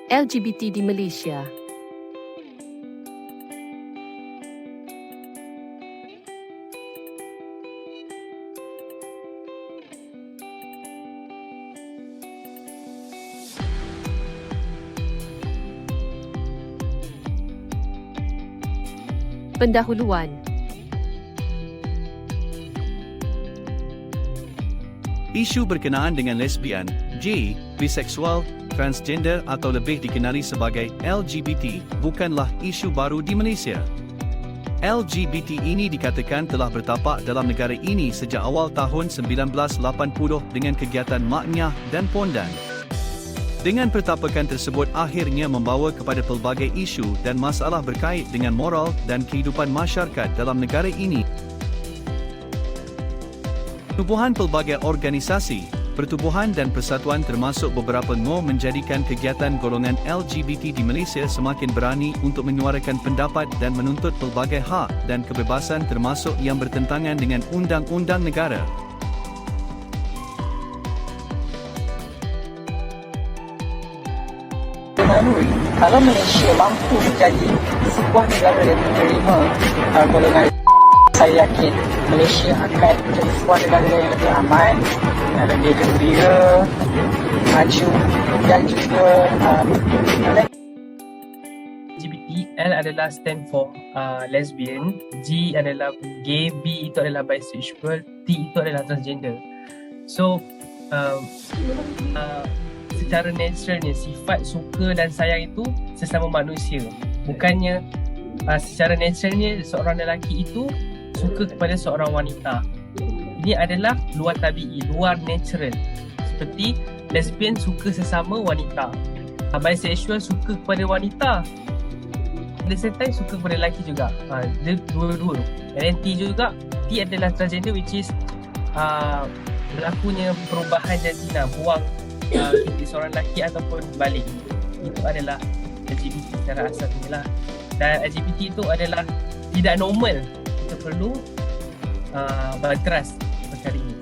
LGBT di Malaysia. Pendahuluan. Isu berkenaan dengan lesbian, gay, biseksual, transgender atau lebih dikenali sebagai LGBT bukanlah isu baru di Malaysia. LGBT ini dikatakan telah bertapak dalam negara ini sejak awal tahun 1980 dengan kegiatan Maknyah dan Pondan. Dengan pertapakan tersebut akhirnya membawa kepada pelbagai isu dan masalah berkait dengan moral dan kehidupan masyarakat dalam negara ini. Pertubuhan pelbagai organisasi, pertubuhan dan persatuan termasuk beberapa NGO menjadikan kegiatan golongan LGBT di Malaysia semakin berani untuk menyuarakan pendapat dan menuntut pelbagai hak dan kebebasan termasuk yang bertentangan dengan undang-undang negara. Kalau Malaysia mampu menjadi sebuah negara yang menerima golongan, saya yakin Malaysia akan menjadi sebuah negara yang lebih aman, lebih gembira, maju dan juga LGBT. L adalah stand for lesbian, G adalah gay, B itu adalah bisexual, T itu adalah transgender. So secara naturalnya sifat suka dan sayang itu sesama manusia. Bukannya secara naturalnya seorang lelaki itu suka kepada seorang wanita. Ini adalah luar tabi'i, luar natural. Seperti lesbian suka sesama wanita, bisexual suka kepada wanita, at the same time suka kepada lelaki juga. Dia dua-dua. And T juga, T adalah transgender, which is berlakunya perubahan jantina, buang jadi seorang lelaki ataupun balik. Itu adalah LGBT secara asasnya lah. Dan LGBT itu adalah tidak normal. Kita perlu berkeras perkara ini.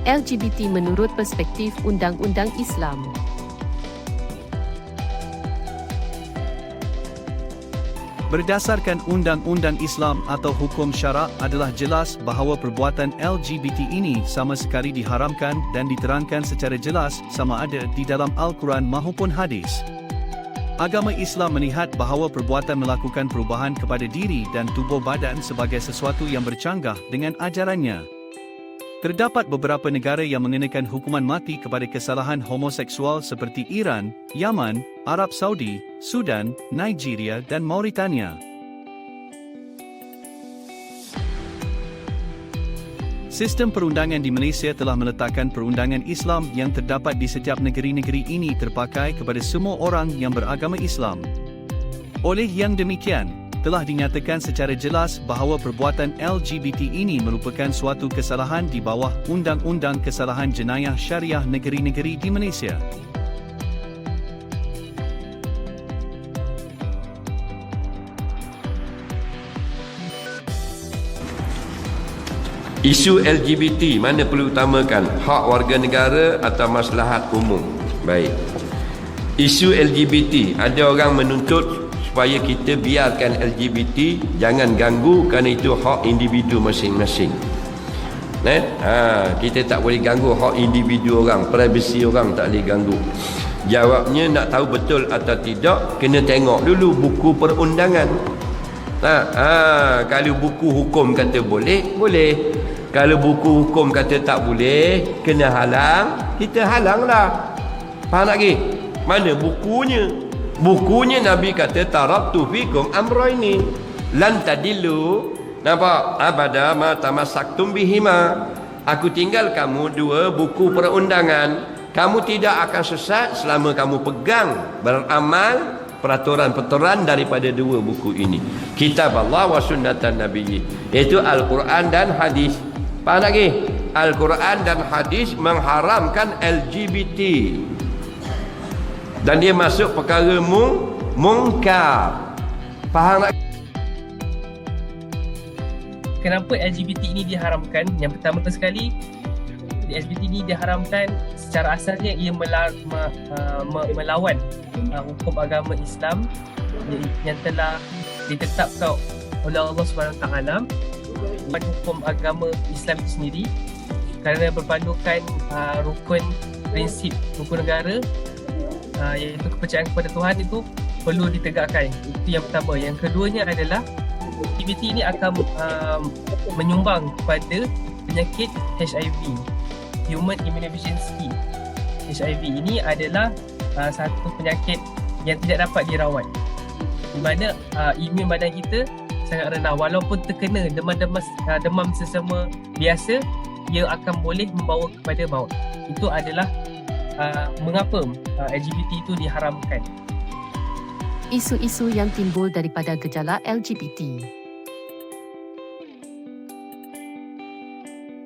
LGBT menurut perspektif Undang-Undang Islam. Berdasarkan Undang-Undang Islam atau hukum syarak adalah jelas bahawa perbuatan LGBT ini sama sekali diharamkan dan diterangkan secara jelas sama ada di dalam Al-Quran maupun hadis. Agama Islam melihat bahawa perbuatan melakukan perubahan kepada diri dan tubuh badan sebagai sesuatu yang bercanggah dengan ajarannya. Terdapat beberapa negara yang mengenakan hukuman mati kepada kesalahan homoseksual seperti Iran, Yaman, Arab Saudi, Sudan, Nigeria dan Mauritania. Sistem perundangan di Malaysia telah meletakkan perundangan Islam yang terdapat di setiap negeri-negeri ini terpakai kepada semua orang yang beragama Islam. Oleh yang demikian, telah dinyatakan secara jelas bahawa perbuatan LGBT ini merupakan suatu kesalahan di bawah Undang-Undang Kesalahan Jenayah Syariah negeri-negeri di Malaysia. Isu LGBT mana perlu utamakan, hak warga negara atau maslahat umum? Baik. Isu LGBT, ada orang menuntut supaya kita biarkan LGBT, jangan ganggu kerana itu hak individu masing-masing. Kita tak boleh ganggu hak individu orang, privasi orang tak boleh ganggu. Jawabnya, nak tahu betul atau tidak, kena tengok dulu buku perundangan. Kalau buku hukum kata boleh, boleh. Kalau buku hukum kata tak boleh, kena halang, kita halanglah. Faham lagi? Mana bukunya? Bukunya Nabi kata taraktu fikum amrayni lan tadillu, nampak, abada ma tamassaktum bihima. Aku tinggal kamu dua buku perundangan, kamu tidak akan sesat selama kamu pegang beramal peraturan-peraturan daripada dua buku ini, kitab Allah wa sunnatan Nabi, iaitu Al-Quran dan hadis. Faham lagi? Al-Quran dan hadis mengharamkan LGBT dan dia masuk perkara mungkar. Faham lagi? Kenapa LGBT ini diharamkan? Yang pertama sekali, LGBT ni diharamkan secara asalnya ia melawan hukum agama Islam yang telah ditetapkan oleh Allah SWT, hukum agama Islam itu sendiri, kerana berpandukan rukun prinsip rukun negara, iaitu kepercayaan kepada Tuhan itu perlu ditegakkan. Itu yang pertama. Yang keduanya adalah aktiviti ini akan menyumbang kepada penyakit HIV, Human Immunodeficiency. HIV ini adalah satu penyakit yang tidak dapat dirawat, di mana imun badan kita sangat rendah. Walaupun terkena demam sesama biasa, ia akan boleh membawa kepada maut. Itu adalah mengapa LGBT itu diharamkan. Isu-isu yang timbul daripada gejala LGBT.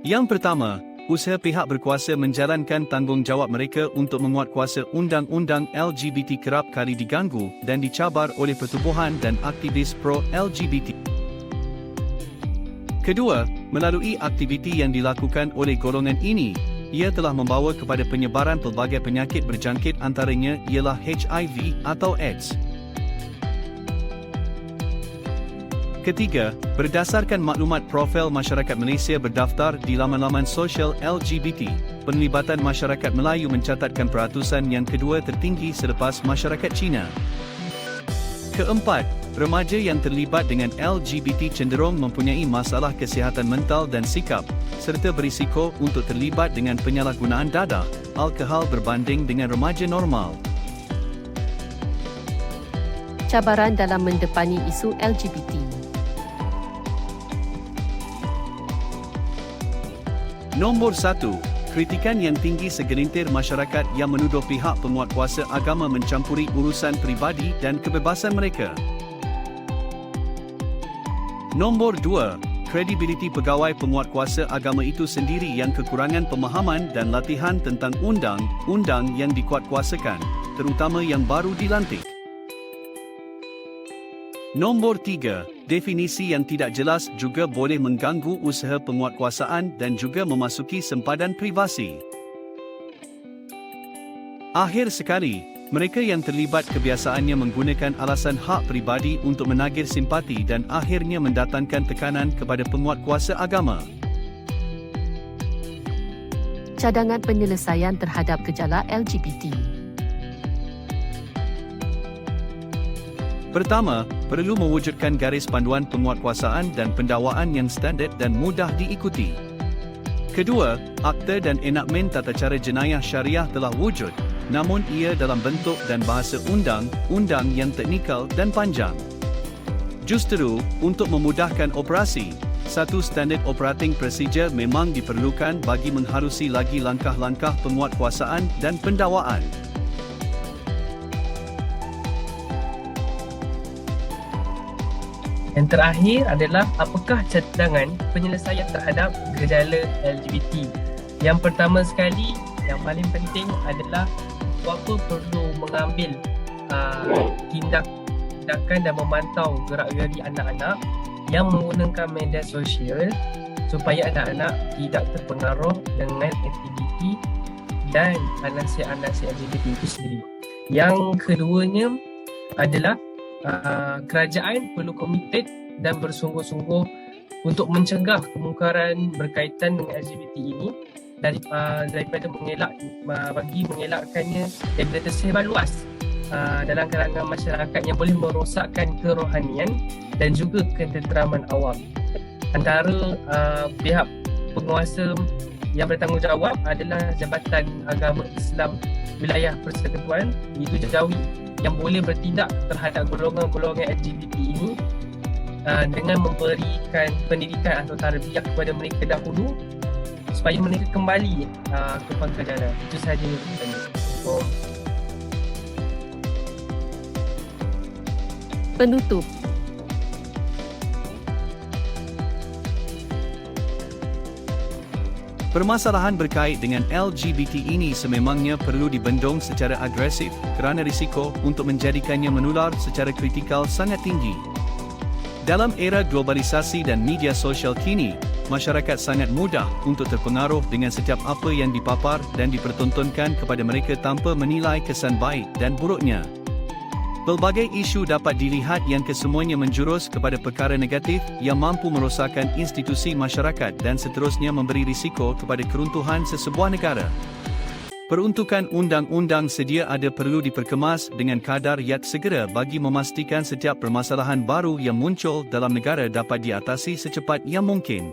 Yang pertama, usaha pihak berkuasa menjalankan tanggungjawab mereka untuk menguatkuasa undang-undang LGBT kerap kali diganggu dan dicabar oleh pertubuhan dan aktivis pro-LGBT. Kedua, melalui aktiviti yang dilakukan oleh golongan ini, ia telah membawa kepada penyebaran pelbagai penyakit berjangkit, antaranya ialah HIV atau AIDS. Ketiga, berdasarkan maklumat profil masyarakat Malaysia berdaftar di laman-laman sosial LGBT, penglibatan masyarakat Melayu mencatatkan peratusan yang kedua tertinggi selepas masyarakat Cina. Keempat, remaja yang terlibat dengan LGBT cenderung mempunyai masalah kesihatan mental dan sikap, serta berisiko untuk terlibat dengan penyalahgunaan dadah, alkohol berbanding dengan remaja normal. Cabaran dalam mendepani isu LGBT. Nombor 1. Kritikan yang tinggi segelintir masyarakat yang menuduh pihak penguatkuasa agama mencampuri urusan peribadi dan kebebasan mereka. Nombor 2. Kredibiliti pegawai penguatkuasa agama itu sendiri yang kekurangan pemahaman dan latihan tentang undang-undang yang dikuatkuasakan, terutama yang baru dilantik. Nombor 3. Definisi yang tidak jelas juga boleh mengganggu usaha penguatkuasaan dan juga memasuki sempadan privasi. Akhir sekali, mereka yang terlibat kebiasaannya menggunakan alasan hak peribadi untuk menagih simpati dan akhirnya mendatangkan tekanan kepada penguatkuasa agama. Cadangan penyelesaian terhadap gejala LGBT. Pertama, perlu mewujudkan garis panduan penguatkuasaan dan pendakwaan yang standard dan mudah diikuti. Kedua, akta dan enakmen tata cara jenayah syariah telah wujud, namun ia dalam bentuk dan bahasa undang-undang yang teknikal dan panjang. Justru, untuk memudahkan operasi, satu standard operating procedure memang diperlukan bagi mengharusi lagi langkah-langkah penguatkuasaan dan pendakwaan. Yang terakhir adalah apakah cadangan penyelesaian terhadap gejala LGBT. Yang pertama sekali, yang paling penting adalah bapa perlu mengambil tindakan dan memantau gerak-geri anak-anak yang menggunakan media sosial supaya anak-anak tidak terpengaruh dengan aktiviti dan anasi-anasi LGBT itu sendiri. Yang keduanya adalah kerajaan perlu komited dan bersungguh-sungguh untuk mencegah kemungkaran berkaitan dengan LGBT ini daripada mengelakkannya daripada tersebar luas dalam kalangan masyarakat yang boleh merosakkan kerohanian dan juga ketenteraman awam. Antara pihak penguasa yang bertanggungjawab adalah Jabatan Agama Islam Wilayah Persekutuan, iaitu JAWI, yang boleh bertindak terhadap golongan-golongan LGBT ini dengan memberikan pendidikan atau tarbiyah kepada mereka dahulu supaya mereka kembali ke pangkal jalan. Itu sahaja yang saya Penutup. Permasalahan berkait dengan LGBT ini sememangnya perlu dibendung secara agresif kerana risiko untuk menjadikannya menular secara kritikal sangat tinggi. Dalam era globalisasi dan media sosial kini, masyarakat sangat mudah untuk terpengaruh dengan setiap apa yang dipapar dan dipertontonkan kepada mereka tanpa menilai kesan baik dan buruknya. Pelbagai isu dapat dilihat yang kesemuanya menjurus kepada perkara negatif yang mampu merosakkan institusi masyarakat dan seterusnya memberi risiko kepada keruntuhan sesebuah negara. Peruntukan undang-undang sedia ada perlu diperkemas dengan kadar yang segera bagi memastikan setiap permasalahan baru yang muncul dalam negara dapat diatasi secepat yang mungkin.